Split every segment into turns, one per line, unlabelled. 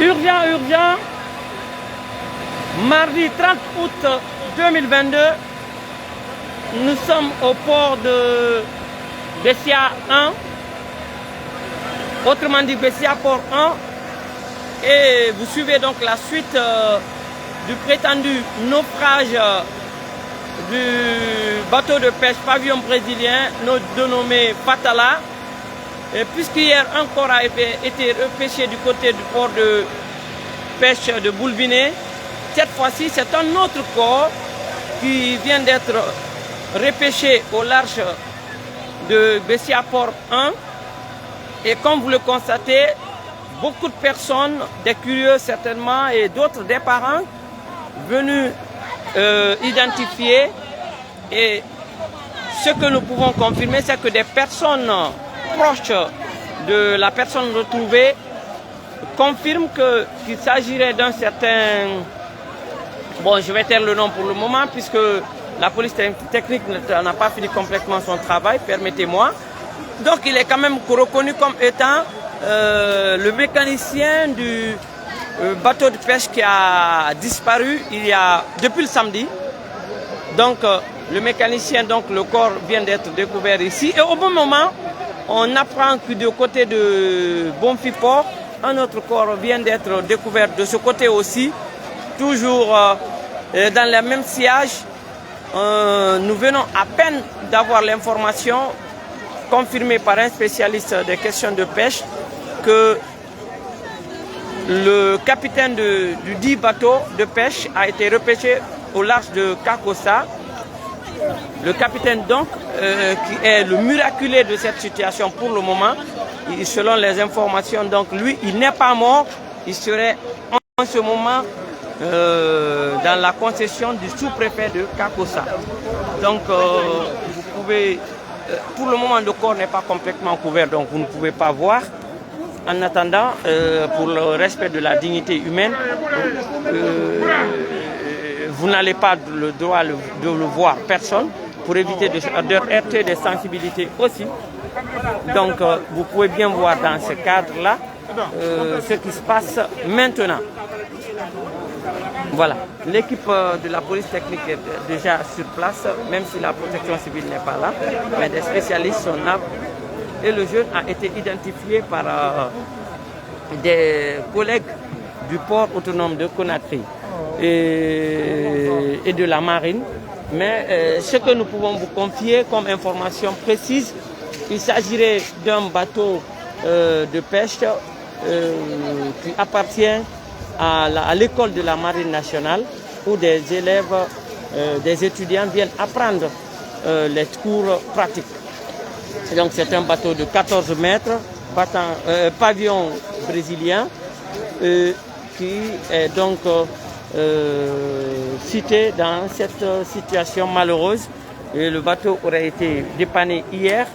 Urgent, urgent. Mardi 30 août 2022, nous sommes au port de Bessia 1, autrement dit Bessia Port 1, et vous suivez donc la suite du prétendu naufrage du bateau de pêche pavillon brésilien, dénommé Fatala. Puisqu'hier un corps a été repêché du côté du port de pêche de Boulbiné, cette fois-ci c'est un autre corps qui vient d'être repêché au large de Bessia Port 1. Et comme vous le constatez, beaucoup de personnes, des curieux certainement et d'autres, des parents, venus identifier. Et ce que nous pouvons confirmer, c'est que des personnes proches de la personne retrouvée confirment qu'il s'agirait d'un certain... Bon, je vais taire le nom pour le moment, puisque la police technique n'a pas fini complètement son travail, permettez-moi. Donc il est quand même reconnu comme étant le mécanicien du bateau de pêche qui a disparu depuis le samedi. Donc le mécanicien, donc le corps vient d'être découvert ici. Et au bon moment, on apprend que du côté de Bonfiport, un autre corps vient d'être découvert de ce côté aussi, toujours dans le même sillage. Nous venons à peine d'avoir l'information confirmée par un spécialiste des questions de pêche que le capitaine du dit bateau de pêche a été repêché au large de Kakossa. Le capitaine donc, qui est le miraculé de cette situation pour le moment, selon les informations, donc lui, il n'est pas mort, il serait en ce moment dans la concession du sous-préfet de Kakossa. Donc vous pouvez, pour le moment le corps n'est pas complètement couvert, donc vous ne pouvez pas voir. En attendant, pour le respect de la dignité humaine, vous n'allez pas le droit de le voir, personne, pour éviter de heurter des sensibilités aussi. Donc vous pouvez bien voir dans ce cadre-là ce qui se passe maintenant. Voilà, l'équipe de la police technique est déjà sur place, même si la protection civile n'est pas là, mais des spécialistes sont là. Et le jeune a été identifié par des collègues du port autonome de Conakry et de la marine. Mais ce que nous pouvons vous confier comme information précise, il s'agirait d'un bateau de pêche qui appartient à l'école de la marine nationale, où des élèves, des étudiants viennent apprendre les cours pratiques. Et donc c'est un bateau de 14 mètres, pavillon brésilien, qui est donc cité dans cette situation malheureuse. Et le bateau aurait été dépanné hier,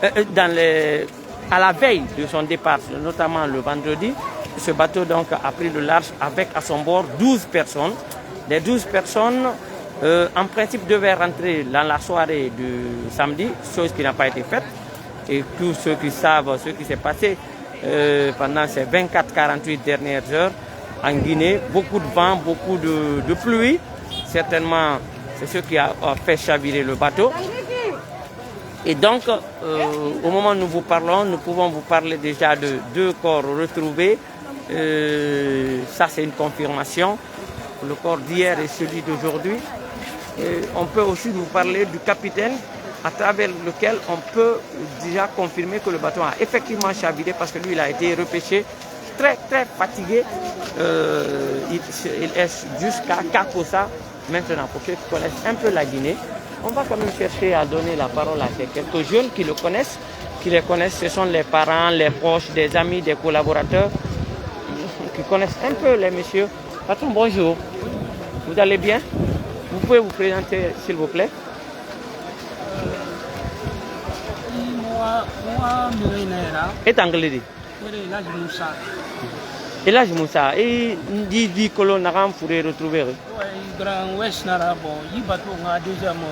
à la veille de son départ, notamment le vendredi. Ce bateau donc a pris le large avec à son bord 12 personnes. Les 12 personnes, en principe, devaient rentrer dans la soirée du samedi, chose qui n'a pas été faite. Et tous ceux qui savent ce qui s'est passé pendant ces 24-48 dernières heures en Guinée, beaucoup de vent, beaucoup de pluie. Certainement, c'est ce qui a fait chavirer le bateau. Et donc, au moment où nous vous parlons, nous pouvons vous parler déjà de 2 corps retrouvés. Ça, c'est une confirmation. Le corps d'hier et celui d'aujourd'hui. On peut aussi vous parler du capitaine, à travers lequel on peut déjà confirmer que le bateau a effectivement chaviré parce que lui, il a été repêché très, très fatigué. Il est jusqu'à Kakossa maintenant. Pour ceux qui connaissent un peu la Guinée, on va quand même chercher à donner la parole à quelques jeunes qui le connaissent, ce sont les parents, les proches, des amis, des collaborateurs, qui connaissent un peu les messieurs. Patron, bonjour. Vous allez bien? Vous pouvez vous présenter, s'il vous plaît? Et anglais? Et là, je Moussa. Et dit que l'on a retrouvé.
Grand Ouest Nara, bon, il bateau a deuxième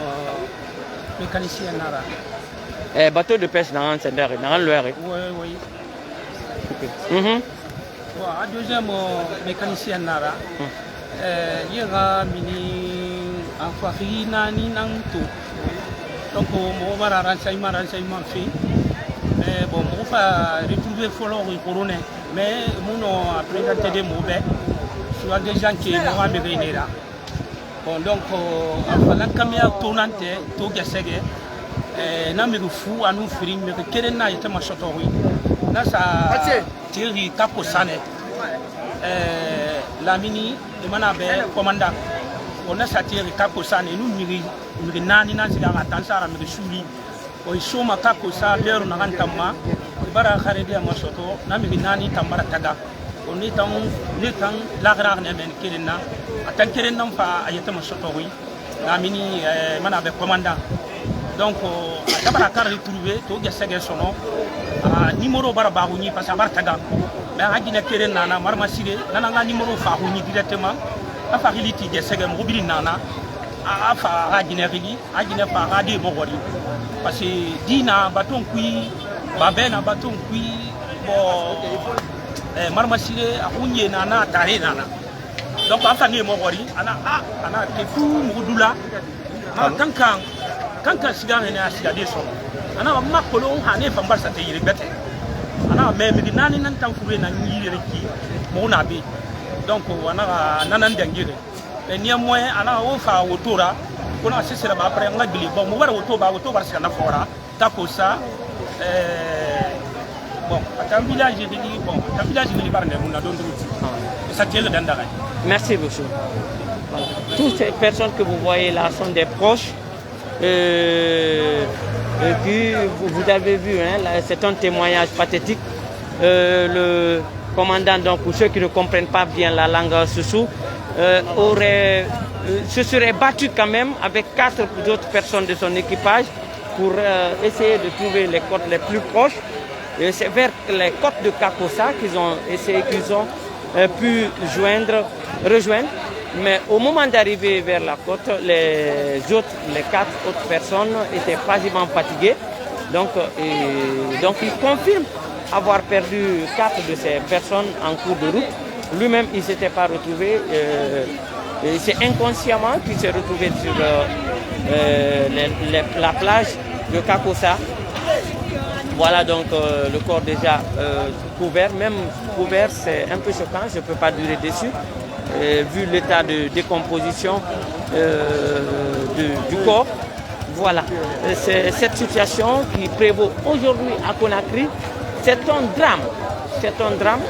mécanicien Nara.
Bateau de pêche dans un sender, dans le
Oui, oui.
Okay.
Bon, un deuxième mécanicien nara. Il y a mini affaire nani nanto. Donc on va renseignement fait. Mais bon, on va retrouver follow le couronne. Mais mon après présenté des mauvais. Soit des gens qui m'ont amené là. Bon donc la caméra tournante to gesege na me fou anu firi me kere na yete machoto wi na sa tiri kapo sane la mini mana be commandant on a sa tiri kapo sane nu miri nani na siga atansara me shuri o isoma kapo sa lero na ntamma bara kharidi machoto na mi nani tambara taga on est en lagra ne men kirina atan kirina fa ayata machoto wi la mini mana be commandant donc d'abord à retrouver to gesege sono numéro bara baouni parce que bartaga mais agina keren nana marma sire nana nga numéro fa houni directement afa hiliti gesege mobile nana afa agina rigi agina fa radi mogori parce que dina baton kui babena baton kui bo marma sire ahunye nana tare nana donc afa ni mogori ana ke fu mudula kankan siga ne asiga de so ana ma kolo hane fambar sa te yiri bete ana me mi nani nan tan fure na yiri ki mo na be donc ana nanan dangire e ni moyen ana o fa wotora kona sesera ba après nga gili bon mo wara woto ba siga na fora ta ko sa bon atam village de barne mo na don route ça tient le dandara.
Merci beaucoup. Voilà. Toutes ces personnes que vous voyez là sont des proches. Puis vous avez vu, hein, c'est un témoignage pathétique. Le commandant, donc, pour ceux qui ne comprennent pas bien la langue Soussou, se serait battu quand même avec 4 autres personnes de son équipage pour essayer de trouver les côtes les plus proches. C'est vers les côtes de Kakossa qu'ils ont pu rejoindre. Mais au moment d'arriver vers la côte, les 4 autres personnes étaient quasiment fatiguées. Donc il confirme avoir perdu 4 de ces personnes en cours de route. Lui-même, il ne s'était pas retrouvé. C'est inconsciemment qu'il s'est retrouvé sur la plage de Kakossa. Voilà donc le corps déjà couvert. Même couvert, c'est un peu choquant, je ne peux pas durer dessus. Vu l'état de décomposition du corps. Voilà, c'est cette situation qui prévaut aujourd'hui à Conakry. C'est un drame,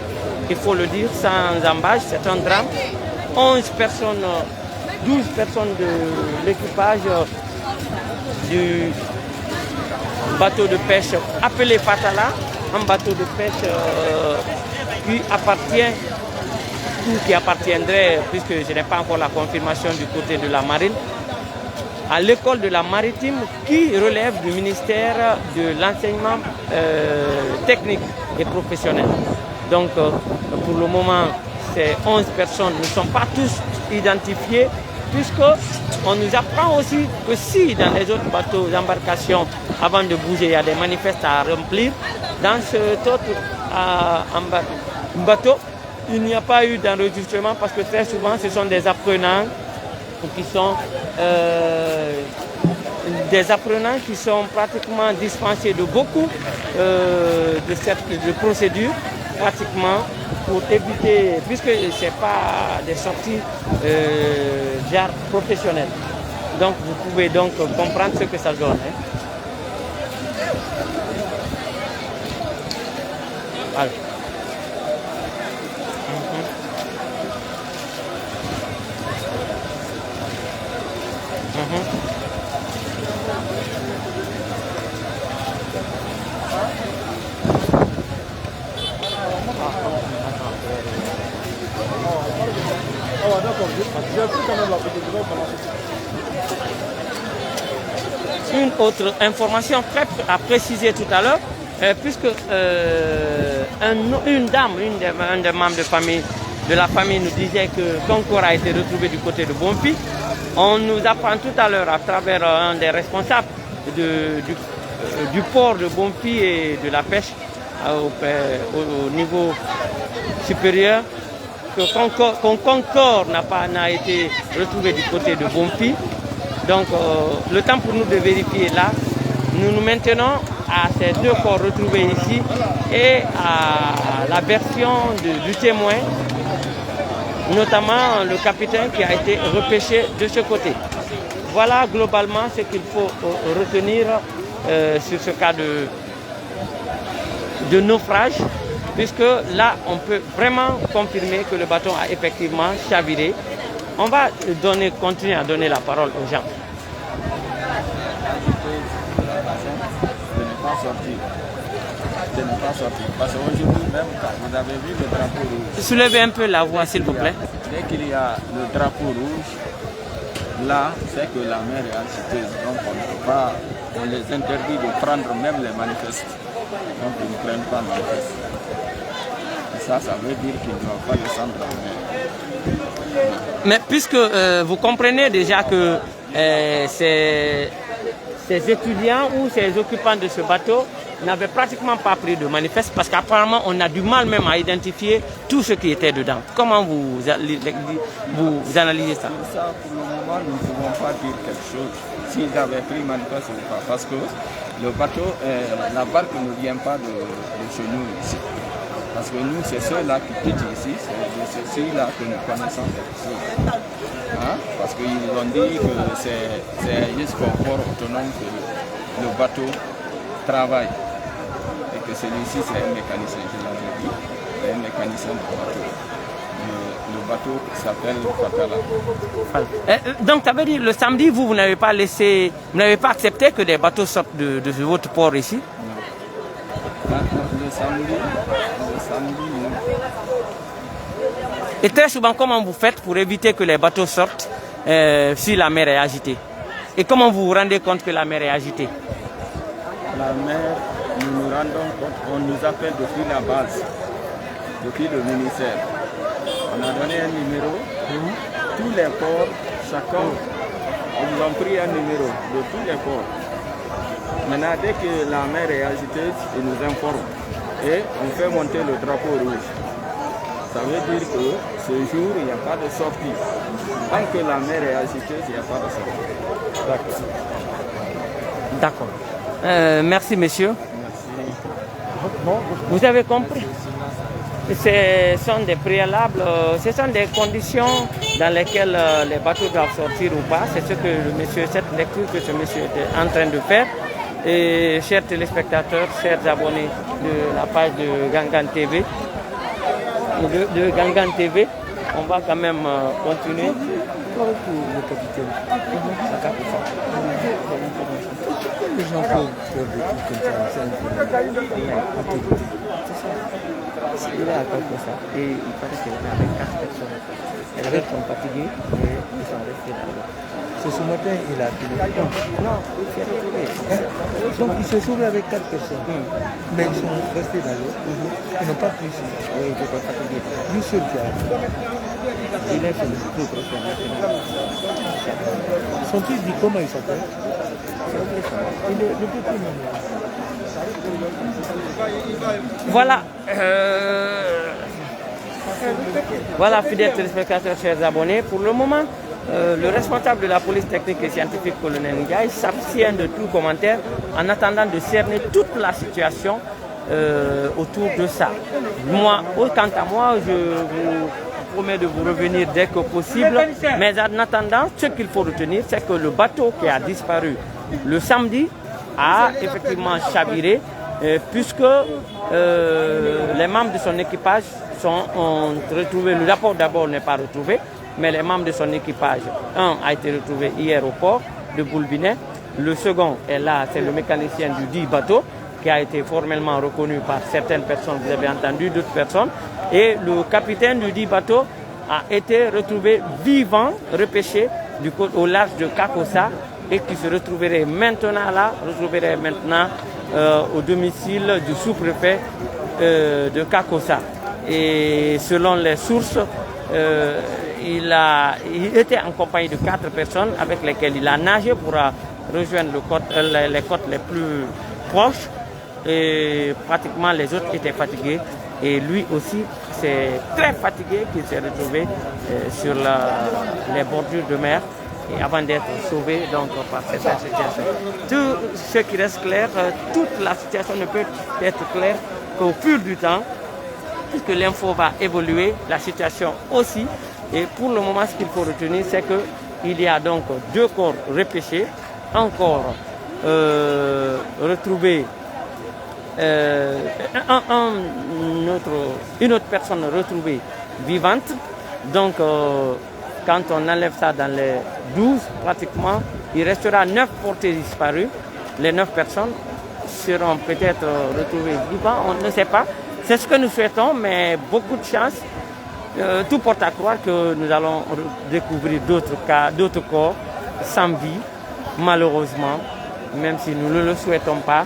il faut le dire sans embâche, c'est un drame. 12 personnes de l'équipage du bateau de pêche appelé Fatala, un bateau de pêche qui appartiendrait, puisque je n'ai pas encore la confirmation du côté de la marine, à l'école de la maritime qui relève du ministère de l'enseignement technique et professionnel. Donc pour le moment, ces 11 personnes ne sont pas tous identifiées, puisqu'on nous apprend aussi que si dans les autres bateaux d'embarcation, avant de bouger, il y a des manifestes à remplir, dans cet autre bateau, il n'y a pas eu d'enregistrement parce que très souvent ce sont des apprenants qui sont pratiquement dispensés de beaucoup de procédures pratiquement pour éviter, puisque ce n'est pas des sorties genre professionnelles. Donc vous pouvez donc comprendre ce que ça donne. Hein. Voilà. Une autre information à préciser tout à l'heure, puisque un des membres de la famille nous disait que son corps a été retrouvé du côté de Bompi. On nous apprend tout à l'heure à travers un des responsables du port de Bompi et de la pêche au niveau supérieur, qu'on Concorde n'a été retrouvé du côté de Bompi. Donc le temps pour nous de vérifier là, nous nous maintenons à ces deux corps retrouvés ici et à la version du témoin, notamment le capitaine qui a été repêché de ce côté. Voilà globalement ce qu'il faut retenir sur ce cas de naufrage, puisque là on peut vraiment confirmer que le bateau a effectivement chaviré. On va continuer à donner la parole aux gens.
De ne pas sortir. Parce qu'aujourd'hui même, vous avez vu le drapeau rouge.
Soulevez un peu la voix s'il vous plaît.
Dès qu'il y a le drapeau rouge, là, c'est que la mer est agitée. Donc on ne peut pas, on les interdit de prendre même les manifestes. Donc ils ne prennent pas manifeste. Et ça veut dire qu'ils ne doivent pas descendre la mer.
Mais puisque vous comprenez déjà que ces étudiants ou ces occupants de ce bateau n'avaient pratiquement pas pris de manifeste, parce qu'apparemment on a du mal même à identifier tout ce qui était dedans. Comment vous analysez ça?
Ça, pour le moment, nous ne pouvons pas dire quelque chose s'ils avaient pris manifeste ou pas, parce que le bateau, la barque ne vient pas de chez nous ici. Parce que nous, c'est ceux-là qui quittent ici, c'est ceux-là que nous connaissons quelque chose. Hein? Parce qu'ils ont dit que c'est jusqu'au port autonome que le bateau travaille. Et que celui-ci, c'est un mécanicien, je l'avais dit. C'est un mécanicien du bateau. Le bateau s'appelle Fatala.
Donc, ça veut dire le samedi, vous n'avez pas accepté que des bateaux sortent de votre port ici?
Non. Le samedi, non.
Et très souvent, comment vous faites pour éviter que les bateaux sortent si la mer est agitée? Et comment vous vous rendez compte que la mer est agitée?
La mer, nous nous rendons compte, on nous appelle depuis la base, depuis le ministère. On a donné un numéro, tous les ports, chacun, ils nous ont pris un numéro de tous les ports. Maintenant, dès que la mer est agitée, ils nous informent et on fait monter le drapeau rouge. Ça veut dire que ce jour, il n'y a pas de sortie. Tant que la mer est agitée, il n'y a pas de sortie.
D'accord. Merci, monsieur.
Merci.
Vous avez compris? Ce sont des préalables, ce sont des conditions dans lesquelles les bateaux doivent sortir ou pas. C'est ce que cette lecture que ce monsieur était en train de faire. Et chers téléspectateurs, chers abonnés de la page de Gangan TV, on va quand même continuer. Le capitaine. Les gens peuvent faire des trucs comme ça, il est à côté de ça. Et il paraît qu'elle est avec 4 personnes. Elle avait son fatigué et ils sont restés là. C'est ce matin, il a téléphoné. Non, il s'est retrouvé. Donc il se trouve avec 4 personnes. Mais ils sont restés dans l'eau. Ils n'ont pas pris ça. Oui, ils étaient fatigués. Lui seul qui a. Il est sur le tout professionnel. Son fils dit comment il s'appelle? Il est le petit même. Voilà. Voilà, fidèles téléspectateurs, chers abonnés. Pour le moment, le responsable de la police technique et scientifique, colonel Ndiaye, s'abstient de tout commentaire en attendant de cerner toute la situation autour de ça. Moi, quant à moi, je vous promets de vous revenir dès que possible. Mais en attendant, ce qu'il faut retenir, c'est que le bateau qui a disparu le samedi a effectivement chaviré, puisque les membres de son équipage ont retrouvé. Le rapport d'abord n'est pas retrouvé, mais les membres de son équipage, un a été retrouvé hier au port de Boulbinet, le second est là, c'est le mécanicien du dit bateau qui a été formellement reconnu par certaines personnes, vous avez entendu, d'autres personnes, et le capitaine du dit bateau a été retrouvé vivant, repêché au large de Kakossa, et qui se retrouverait maintenant là, au domicile du sous-préfet de Kakossa. Et selon les sources, il était en compagnie de 4 personnes avec lesquelles il a nagé pour rejoindre les côtes les plus proches. et pratiquement les autres étaient fatigués. Et lui aussi, c'est très fatigué qu'il s'est retrouvé sur les bordures de mer et avant d'être sauvé donc, par cette situation. Tout ce qui reste clair, toute la situation ne peut être claire qu'au fur du temps, puisque l'info va évoluer, la situation aussi. Et pour le moment, ce qu'il faut retenir, c'est qu'il y a donc 2 corps repêchés, encore retrouvés, une autre personne retrouvée vivante. Donc, quand on enlève ça dans les 12, pratiquement, il restera 9 portés disparus. Les 9 personnes seront peut-être retrouvées vivantes, on ne sait pas. C'est ce que nous souhaitons, mais beaucoup de chance. Tout porte à croire que nous allons découvrir d'autres cas, d'autres corps sans vie, malheureusement, même si nous ne le souhaitons pas.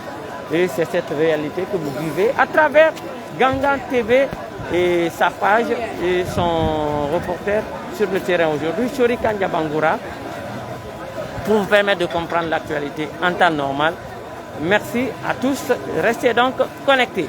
Et c'est cette réalité que vous vivez à travers Gangan TV et sa page et son reporter sur le terrain aujourd'hui, Chori Kanja Bangoura, pour vous permettre de comprendre l'actualité en temps normal. Merci à tous. Restez donc connectés.